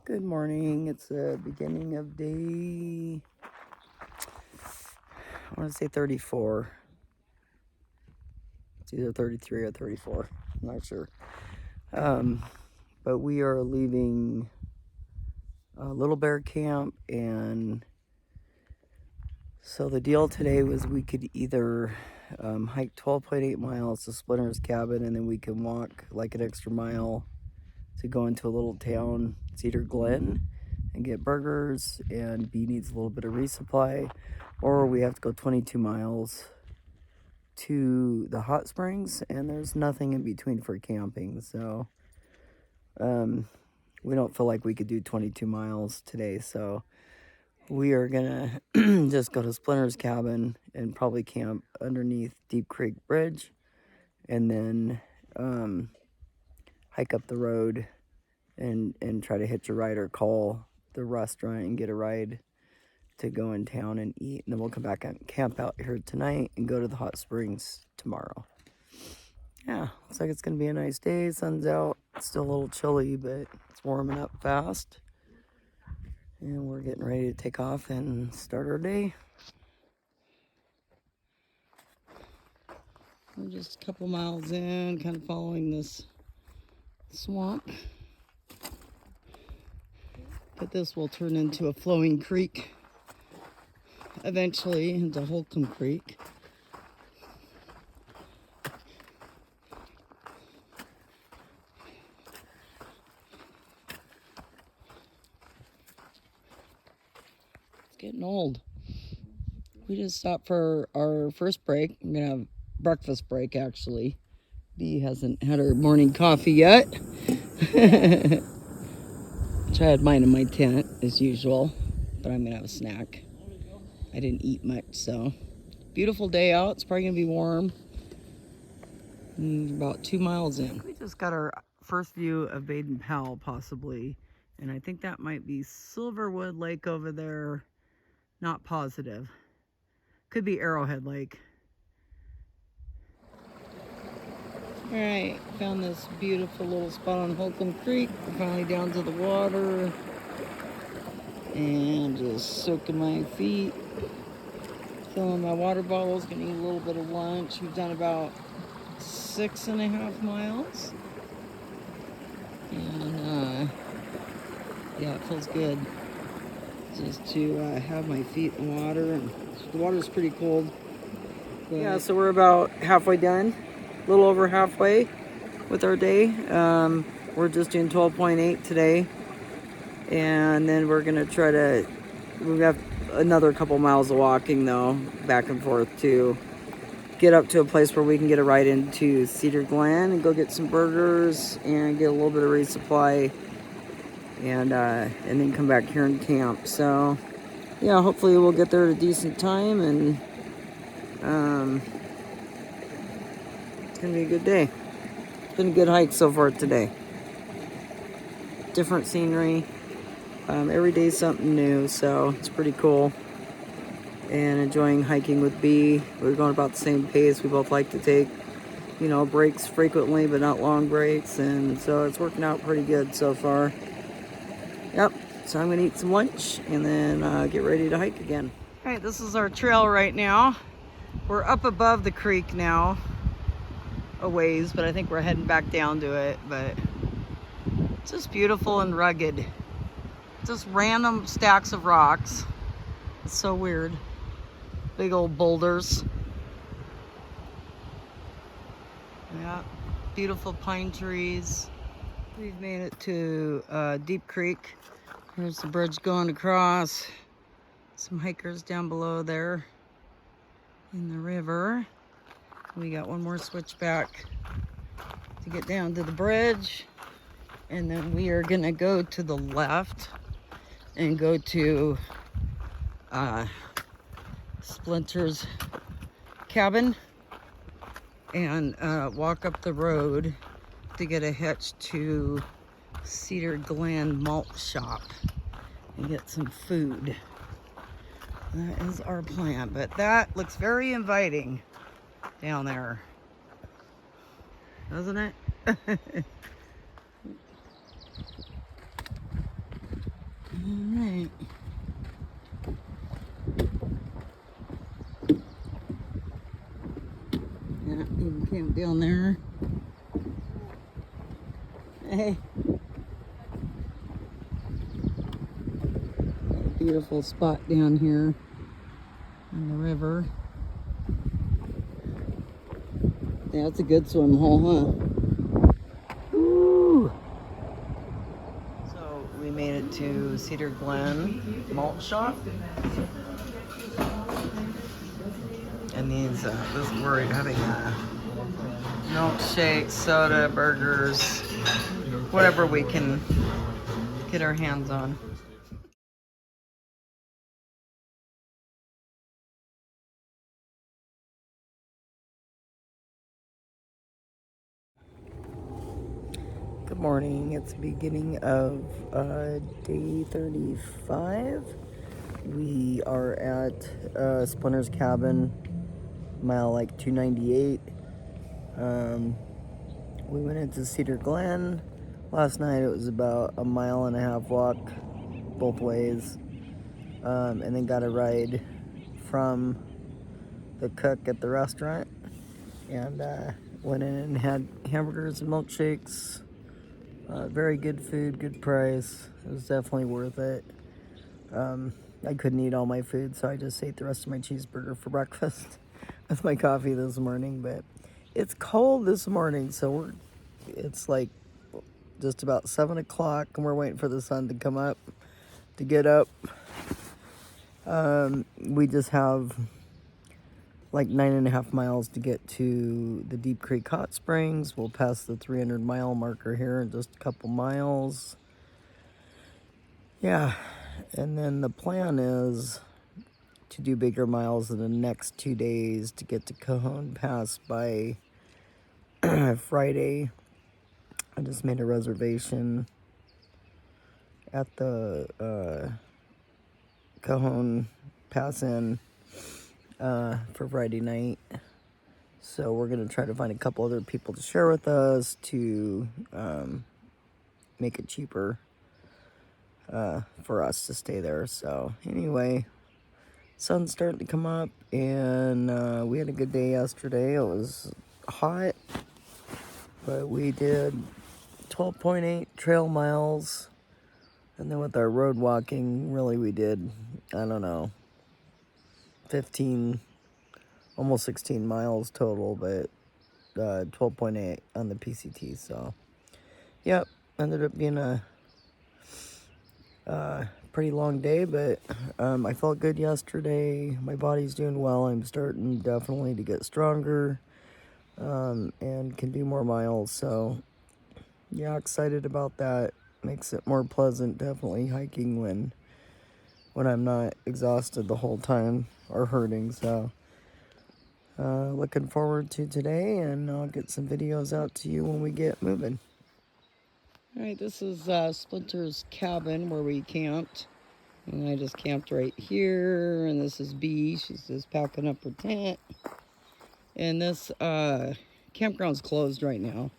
Good morning. It's the beginning of day, I want to say 34. It's either 33 or 34. I'm not sure. But we are leaving Little Bear Camp, and so the deal today was we could either hike 12.8 miles to Splinter's cabin, and then we can walk like an extra mile to go into a little town, Cedar Glen, and get burgers, and B needs a little bit of resupply, or we have to go 22 miles to the hot springs, and there's nothing in between for camping, so we don't feel like we could do 22 miles today, so we are gonna just go to Splinter's cabin and probably camp underneath Deep Creek Bridge, and then hike up the road and try to hitch a ride or call the restaurant and get a ride to go in town and eat. And then we'll come back and camp out here tonight and go to the hot springs tomorrow. Yeah, looks like it's going to be a nice day. Sun's out. It's still a little chilly, but it's warming up fast. And we're getting ready to take off and start our day. We're just a couple miles in, kind of following this swamp. But this will turn into a flowing creek, eventually into Holcomb Creek. It's getting old. We just stopped for our first break. I'm gonna have breakfast break actually. Bee hasn't had her morning coffee yet. I had mine in my tent as usual, but I'm gonna have a snack. I didn't eat much, so beautiful day out. It's probably gonna be warm. About 2 miles in. We just got our first view of Baden Powell, possibly, and I think that might be Silverwood Lake over there. Not positive. Could be Arrowhead Lake. All right, found this beautiful little spot on Holcomb Creek. We're finally down to the water and just soaking my feet, filling my water bottles, gonna eat a little bit of lunch. We've done about 6.5 miles, and yeah, it feels good just to have my feet in the water, and the water's pretty cold. But yeah, so we're about halfway done, a little over halfway with our day. We're just doing 12.8 today, and then we're gonna try to, we have another couple miles of walking though, back and forth to get up to a place where we can get a ride into Cedar Glen and go get some burgers and get a little bit of resupply, and then come back here and camp. So yeah, hopefully we'll get there at a decent time, and it's gonna be a good day. It's been a good hike so far today. Different scenery. Every day something new, so it's pretty cool. And enjoying hiking with B. We're going about the same pace. We both like to take, breaks frequently, but not long breaks. And so it's working out pretty good so far. Yep. So I'm going to eat some lunch and then get ready to hike again. All right, this is our trail right now. We're up above the creek now, a ways, but I think we're heading back down to it. But it's just beautiful and rugged. Just random stacks of rocks. It's so weird. Big old boulders. Yeah, beautiful pine trees. We've made it to Deep Creek. There's the bridge going across. Some hikers down below there in the river. We got one more switchback to get down to the bridge. And then we are gonna go to the left and go to Splinter's cabin and walk up the road to get a hitch to Cedar Glen Malt Shop and get some food. That is our plan, but that looks very inviting down there, doesn't it? Alright. Yeah, you can camp down there. Hey. Beautiful spot down here in the river. Yeah, it's a good swim hole, huh? Woo! So we made it to Cedar Glen Malt Shop. And these, we're having milkshake, soda, burgers, whatever we can get our hands on. Good morning. It's the beginning of day 35. We are at Splinter's Cabin, mile like 298. We went into Cedar Glen. Last night it was about a 1.5 mile walk both ways. And then got a ride from the cook at the restaurant. And went in and had hamburgers and milkshakes. Very good food, good price. It was definitely worth it. I couldn't eat all my food, so I just ate the rest of my cheeseburger for breakfast with my coffee this morning. But it's cold this morning, so it's like just about 7 o'clock, and we're waiting for the sun to come up, to get up. We just have like 9.5 miles to get to the Deep Creek Hot Springs. We'll pass the 300-mile marker here in just a couple miles. Yeah, and then the plan is to do bigger miles in the next 2 days to get to Cajon Pass by Friday. I just made a reservation at the Cajon Pass Inn for Friday night. So we're going to try to find a couple other people to share with us to make it cheaper for us to stay there. So anyway, sun's starting to come up, and we had a good day yesterday. It was hot, but we did 12.8 trail miles, and then with our road walking, really we did, I don't know, 15, almost 16 miles total, but 12.8 on the PCT. So yep, ended up being a pretty long day, but I felt good yesterday. My body's doing well. I'm starting definitely to get stronger, and can do more miles. So yeah, excited about that. Makes it more pleasant, definitely, hiking when I'm not exhausted the whole time or hurting. So looking forward to today, and I'll get some videos out to you when we get moving. All right, this is Splinter's cabin where we camped. And I just camped right here. And this is B. She's just packing up her tent. And this campground's closed right now.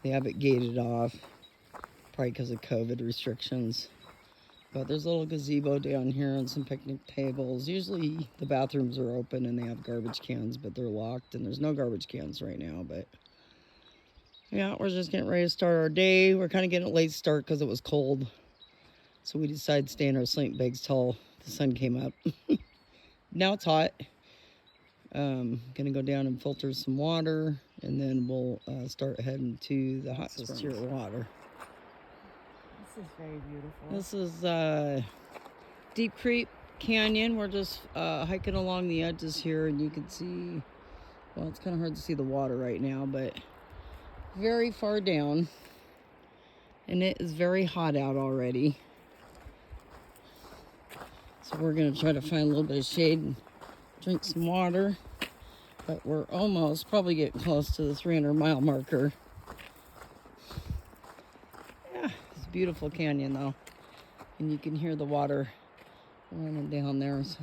They have it gated off, probably because of COVID restrictions. But there's a little gazebo down here and some picnic tables. Usually the bathrooms are open and they have garbage cans, but they're locked. And there's no garbage cans right now. But yeah, we're just getting ready to start our day. We're kind of getting a late start because it was cold. So we decided to stay in our sleeping bags till the sun came up. Now it's hot. Gonna go down and filter some water, and then we'll start heading to the hot springs. This is your water. This is very beautiful. This is Deep Creek Canyon. We're just hiking along the edges here, and you can see, well, it's kind of hard to see the water right now, but very far down, and it is very hot out already. So we're gonna try to find a little bit of shade and drink some water, but we're almost probably getting close to the 300-mile marker. Yeah, it's a beautiful canyon though, and you can hear the water running down there. So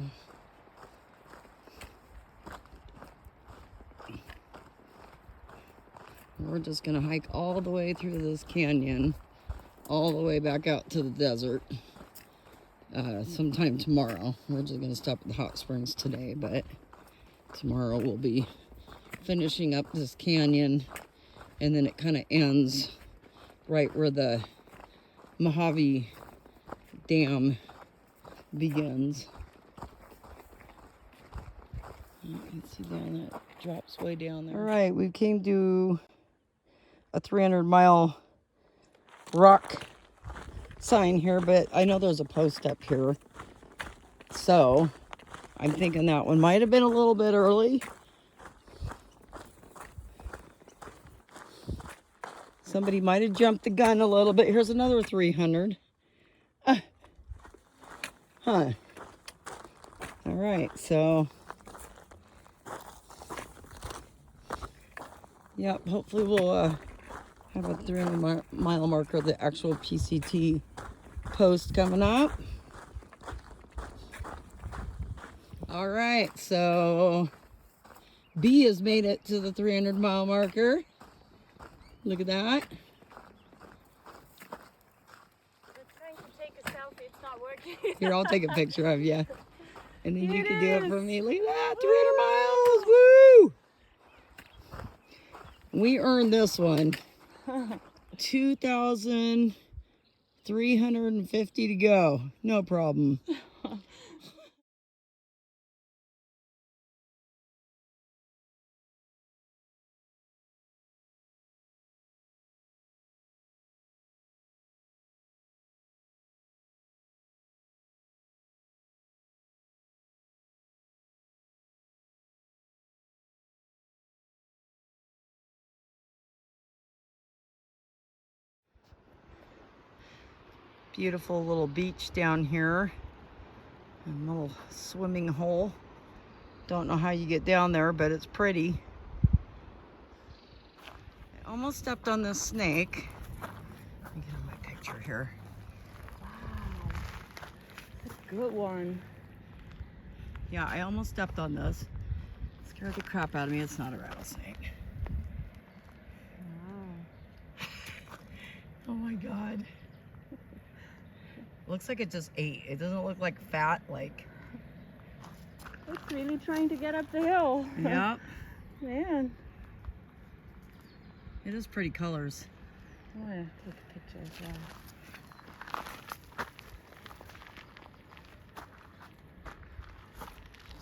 we're just gonna hike all the way through this canyon, all the way back out to the desert. sometime tomorrow. We're just going to stop at the hot springs today, but tomorrow we'll be finishing up this canyon, and then it kind of ends right where the Mojave Dam begins. You can see down that drops way down there. All right, we came to a 300-mile rock sign here, but I know there's a post up here, so I'm thinking that one might have been a little bit early. Somebody might have jumped the gun a little bit. Here's another 300. Huh. All right, so yep, hopefully we'll have a 300-mile marker, the actual PCT post coming up. All right, so B has made it to the 300-mile marker. Look at that. We're trying to take a selfie, it's not working. Here, I'll take a picture of you. And then you can do it for me. Look at that, 300 miles, woo! We earned this one. 2,350 to go. No problem. Beautiful little beach down here. A little swimming hole. Don't know how you get down there, but it's pretty. I almost stepped on this snake. Let me get my picture here. Wow, that's a good one. Yeah, I almost stepped on this. Scared the crap out of me. It's not a rattlesnake. Wow. Oh my God. Looks like it just ate. It doesn't look like fat, like. It's really trying to get up the hill. Yep. Man. It is pretty colors. Oh yeah, take a picture as well.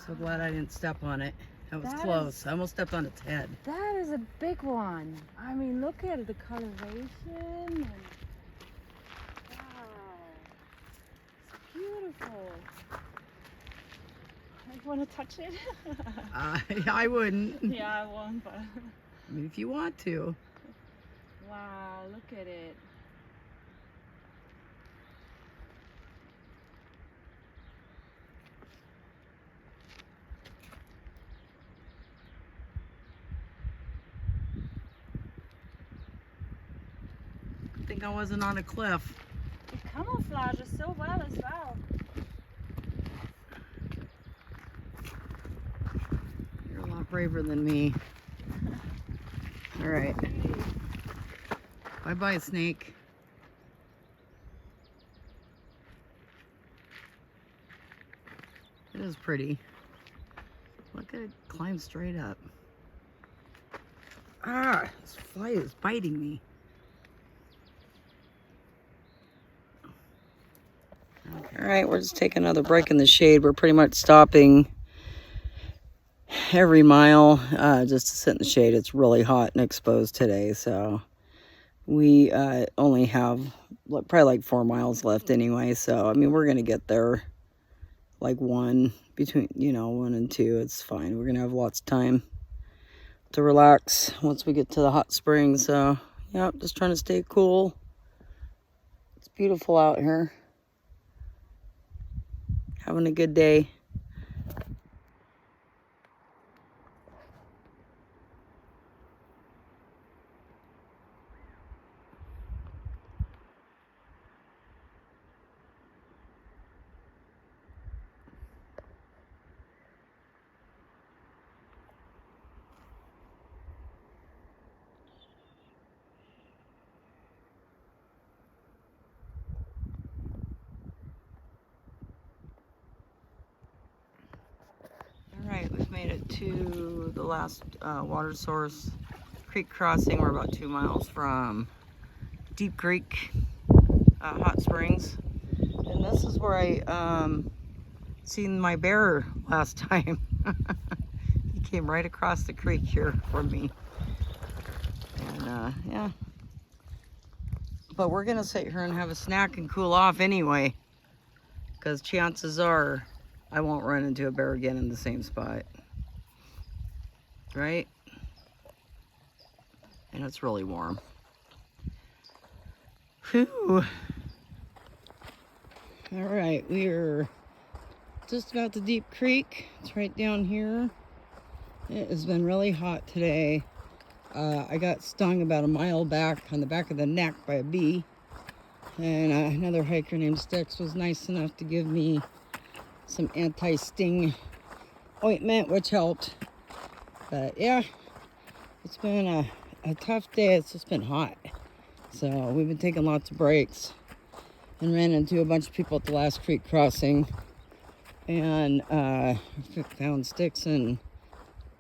So glad I didn't step on it. That was That close. I almost stepped on its head. That is a big one. I mean, look at it, the coloration. And... wow. It's beautiful. I want to touch it. I wouldn't. Yeah, I won't, but... I mean, if you want to. wow, look at it. I think I wasn't on a cliff. It camouflages so well as well. You're a lot braver than me. All right. Bye-bye, snake. It is pretty. Look at it climb straight up. Ah, this fly is biting me. All right, we're just taking another break in the shade. We're pretty much stopping every mile just to sit in the shade. It's really hot and exposed today, so we only have probably like 4 miles left anyway. So I mean, we're gonna get there like between 1 and 2. It's fine. We're gonna have lots of time to relax once we get to the hot springs. So yeah, just trying to stay cool. It's beautiful out here. Having a good day. Made it to the last water source, creek crossing. We're about 2 miles from Deep Creek Hot Springs. And this is where I seen my bear last time. He came right across the creek here from me. And yeah. But we're gonna sit here and have a snack and cool off anyway, because chances are I won't run into a bear again in the same spot. Right? And it's really warm. Whew. All right, we are just about to Deep Creek. It's right down here. It has been really hot today. I got stung about a mile back on the back of the neck by a bee. And another hiker named Stix was nice enough to give me some anti-sting ointment, which helped. But yeah, it's been a tough day. It's just been hot. So we've been taking lots of breaks and ran into a bunch of people at the last creek crossing. And found Stix and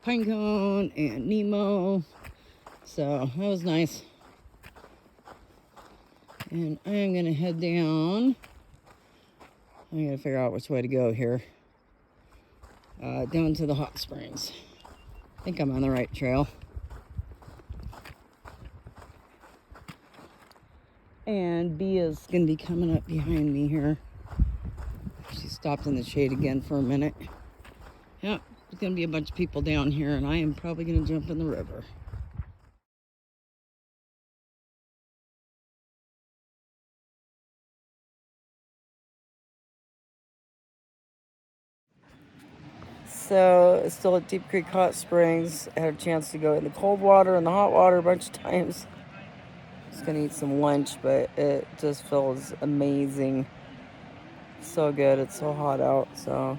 Pinecone and Nemo. So that was nice. And I am gonna head down. I gotta figure out which way to go here. Down to the hot springs. I think I'm on the right trail. And Bee is gonna be coming up behind me here. She stopped in the shade again for a minute. Yep, there's gonna be a bunch of people down here, and I am probably gonna jump in the river. So, still at Deep Creek Hot Springs. I had a chance to go in the cold water and the hot water a bunch of times. Just gonna eat some lunch, but it just feels amazing. So good. It's so hot out. So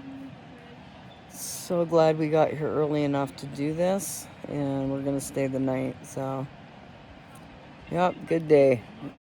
glad we got here early enough to do this, and we're gonna stay the night. So, yep, good day.